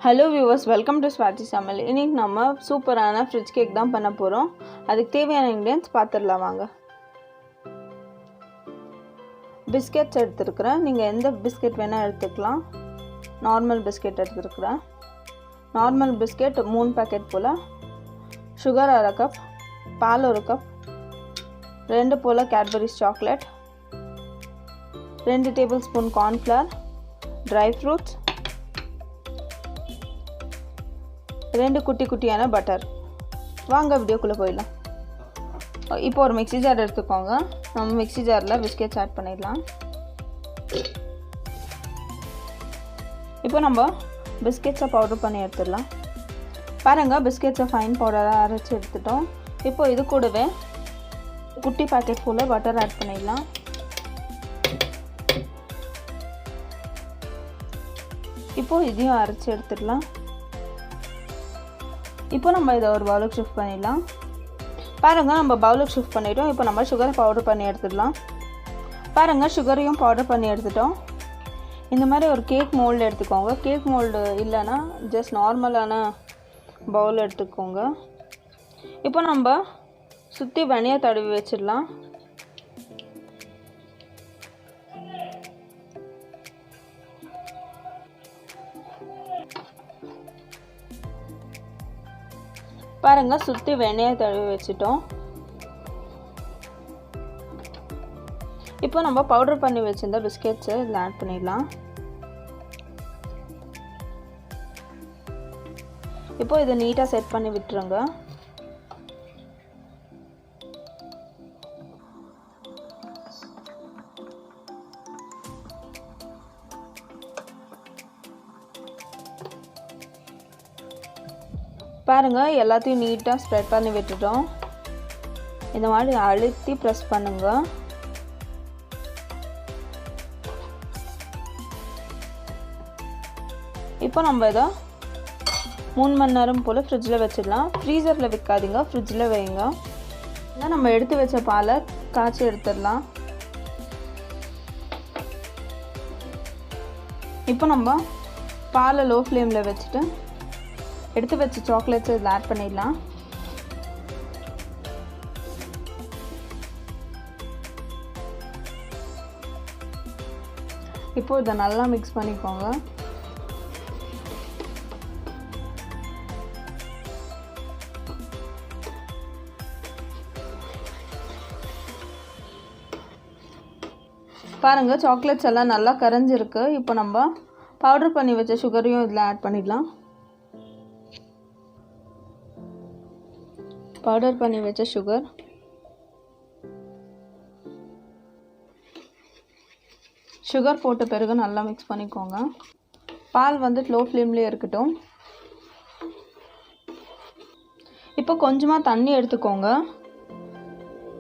Hello viewers, welcome to Swathi samayal. இன்னைக்கு நம்ம சூப்பரான fridge cake தான் பண்ண போறோம். அதுக்கு தேவையான ingredients பாத்துறலாம் வாங்க. பிஸ்கட்ஸ் எடுத்துக்கிறேன். நீங்க எந்த பிஸ்கட் வேணா எடுத்துக்கலாம். நார்மல் பிஸ்கட் எடுத்துக்கிறேன். நார்மல் பிஸ்கட் 3 பாக்கெட் போல. sugar 1/2 கப், பால் 1 கப், 2 போல Cadbury's chocolate, 2 tablespoon corn flour, dry fruits, 2 குட்டி குட்டியான பட்டர். வாங்க வீடியோக்குள்ள போயிடலாம். இப்போ ஒரு மிக்ஸி ஜார் எடுத்துக்கோங்க. நம்ம மிக்ஸி ஜாரில் பிஸ்கெட்ஸ் ஆட் பண்ணிடலாம். இப்போ நம்ம பிஸ்கெட்ஸை பவுடர் பண்ணி எடுத்துடலாம். பாருங்கள், பிஸ்கெட்ஸை ஃபைன் பவுடராக அரைச்சி எடுத்துட்டோம். இப்போ இது கூடவே குட்டி பாக்கெட் ஃபுல்லாக பட்டர் ஆட் பண்ணிடலாம். இப்போது இதையும் அரைச்சி எடுத்துடலாம். இப்போ நம்ம இதை ஒரு பவுலுக்கு ஷிஃப்ட் பண்ணிடலாம். பாருங்கள், நம்ம பவுலுக்கு ஷிஃப்ட் பண்ணிட்டோம். இப்போ நம்ம சுகரை பவுடர் பண்ணி எடுத்துடலாம். பாருங்கள், சுகரையும் பவுடர் பண்ணி எடுத்துட்டோம். இந்த மாதிரி ஒரு கேக் மோல்டு எடுத்துக்கோங்க. கேக் மோல்டு இல்லைன்னா ஜஸ்ட் நார்மலான பவுல் எடுத்துக்கோங்க. இப்போ நம்ம சுற்றி வெண்ணெயை தடவி வச்சிடலாம். பாருங்க, சுற்றி வெண்ணெயை தடவி வச்சிட்டோம். இப்போ நம்ம பவுடர் பண்ணி வச்சிருந்த பிஸ்கெட்ஸை இதில் ஆட் பண்ணிடலாம். இப்போ இதை நீட்டாக செட் பண்ணி விட்டுருங்க. பாருங்கள், எல்லாத்தையும் நீட்டாக ஸ்ப்ரெட் பண்ணி விட்டுட்டோம். இந்த மாதிரி அழுத்தி ப்ரெஸ் பண்ணுங்க. இப்போ நம்ம இதை 3 மணி நேரம் போல் ஃப்ரிட்ஜில் வச்சிடலாம். ஃப்ரீசரில் வைக்காதீங்க, ஃப்ரிட்ஜில் வைங்க. இதான் நம்ம எடுத்து வச்ச பாலை காய்ச்சி எடுத்துடலாம். இப்போ நம்ம பாலை லோ ஃப்ளேமில் வச்சுட்டு எடுத்து வச்ச சாக்லேட்ஸ் இதில் ஆட் பண்ணிடலாம். இப்போ இதை நல்லா மிக்ஸ் பண்ணிக்கோங்க. பாருங்கள், சாக்லேட்ஸ் எல்லாம் நல்லா கரைஞ்சிருக்கு. இப்போ நம்ம பவுடர் பண்ணி வச்ச சுகரையும் இதில் ஆட் பண்ணிடலாம். பவுடர் பண்ணி வச்ச சுகர், சுகர் போட்ட பிறகு நல்லா மிக்ஸ் பண்ணிக்கோங்க. பால் வந்து லோ ஃப்ளேம்லேயே இருக்கட்டும். இப்போ கொஞ்சமாக தண்ணி எடுத்துக்கோங்க.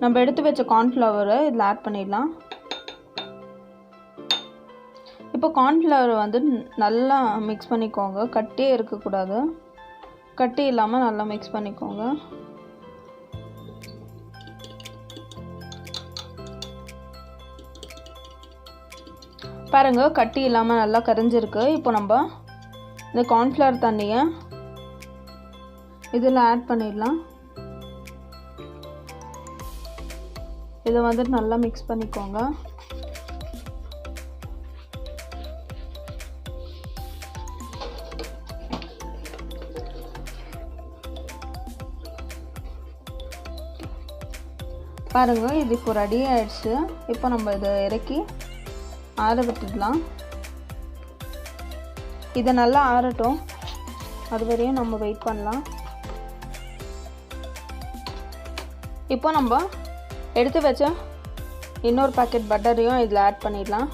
நம்ம எடுத்து வச்ச கார்ன்ஃப்ளவரை இதில் ஆட் பண்ணிடலாம். இப்போ கார்ன்ஃப்ளவர் வந்து நல்லா மிக்ஸ் பண்ணிக்கோங்க. கட்டியே இருக்கக்கூடாது. கட்டி இல்லாமல் நல்லா மிக்ஸ் பண்ணிக்கோங்க. பாருங்கள், கட்டி இல்லாமல் நல்லா கரைஞ்சிருக்கு. இப்போ நம்ம இந்த கார்ன்ஃப்ளவர் தண்ணியை இதில் ஆட் பண்ணிடலாம். இதை வந்துட்டு நல்லா மிக்ஸ் பண்ணிக்கோங்க. பாருங்கள், இது இப்போ ரெடி ஆயிடுச்சு. இப்போ நம்ம இதை இறக்கி ஆற விட்டுடலாம். இதை நல்லா ஆறட்டும். அது வரையும் நம்ம வெயிட் பண்ணலாம். இப்போ நம்ம எடுத்து வச்ச இன்னொரு பாக்கெட் பட்டரையும் இதில் ஆட் பண்ணிடலாம்.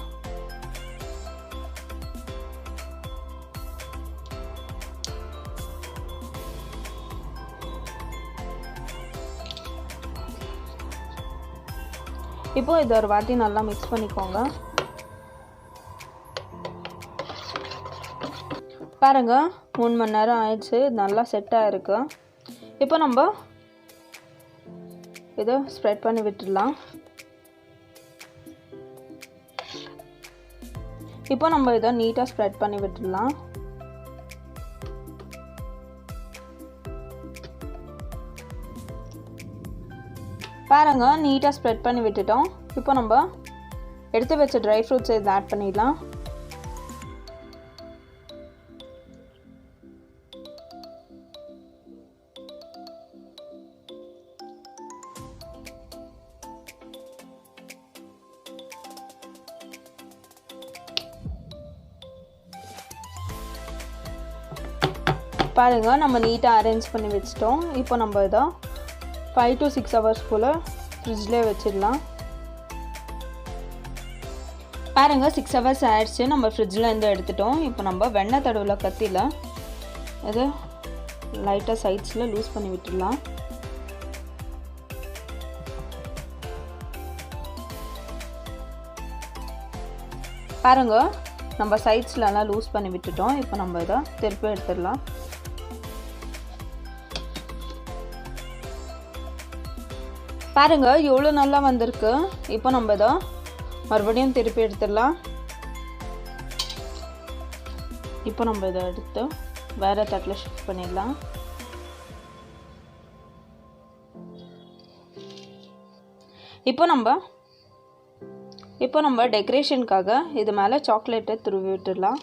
இப்போ இதை ஒரு வாட்டி நல்லா மிக்ஸ் பண்ணிக்கோங்க. பாருங்கள், 3 மணி நேரம் ஆயிடுச்சு. நல்லா செட் ஆகிருக்கு. இப்போ நம்ம இதை ஸ்ப்ரெட் பண்ணி விட்டுடலாம். இப்போ நம்ம இதை நீட்டாக ஸ்ப்ரெட் பண்ணி விட்டுடலாம். பாருங்க நீட்டாக ஸ்ப்ரெட் பண்ணி விட்டுட்டோம். இப்போ நம்ம எடுத்து வச்ச ட்ரை ஃப்ரூட்ஸை இதில் ஆட் பண்ணிடலாம். பாருங்கள் நம்ம நீட்டாக அரேஞ்ச் பண்ணி வச்சிட்டோம். இப்போ நம்ம இதை 5 to 6 hours போல் ஃப்ரிட்ஜில் வச்சிடலாம். பாருங்கள் 6 hours ஆயிடுச்சு. நம்ம ஃப்ரிட்ஜில் இருந்து எடுத்துட்டோம். இப்போ நம்ம வெண்ணெய் தடவுல கத்தியில் இது லைட்டாக சைட்ஸில் லூஸ் பண்ணி விட்டுடலாம். பாருங்கள் நம்ம சைட்ஸ்லலாம் லூஸ் பண்ணி விட்டுட்டோம். இப்போ நம்ம இதை திருப்பி எடுத்துடலாம். பாருங்கள் எவ்வளோ நல்லா வந்திருக்கு. இப்போ நம்ம இதை மறுபடியும் திருப்பி எடுத்துடலாம். இப்போ நம்ம இதை எடுத்து வேறு தட்டில் ஷிஃப்ட் பண்ணிடலாம். இப்போ நம்ம டெக்கரேஷனுக்காக இது மேலே சாக்லேட்டை துருவி விட்டுடலாம்.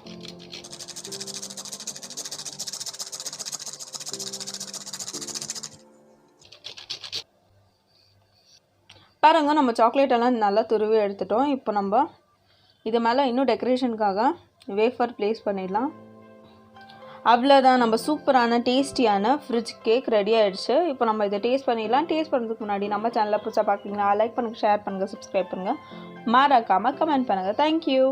பாருங்க நம்ம சாக்லேட் எல்லாம் நல்லா துருவி எடுத்துட்டோம். இப்போ நம்ம இது மேலே இன்னும் டெக்கரேஷனுக்காக வேஃபர் ப்ளேஸ் பண்ணிடலாம். அவ்வளோதான், நம்ம சூப்பரான டேஸ்டியான ஃப்ரிட்ஜ் கேக் ரெடி ஆகிடுச்சு. இப்போ நம்ம இதை டேஸ்ட் பண்ணிடலாம். டேஸ்ட் பண்ணுறதுக்கு முன்னாடி நம்ம சேனலில் புதுசாக பார்க்குறீங்களா, லைக் பண்ணுங்கள், ஷேர் பண்ணுங்கள், சப்ஸ்கிரைப் பண்ணுங்கள், மறக்காமல் கமெண்ட் பண்ணுங்கள். தேங்க்யூ.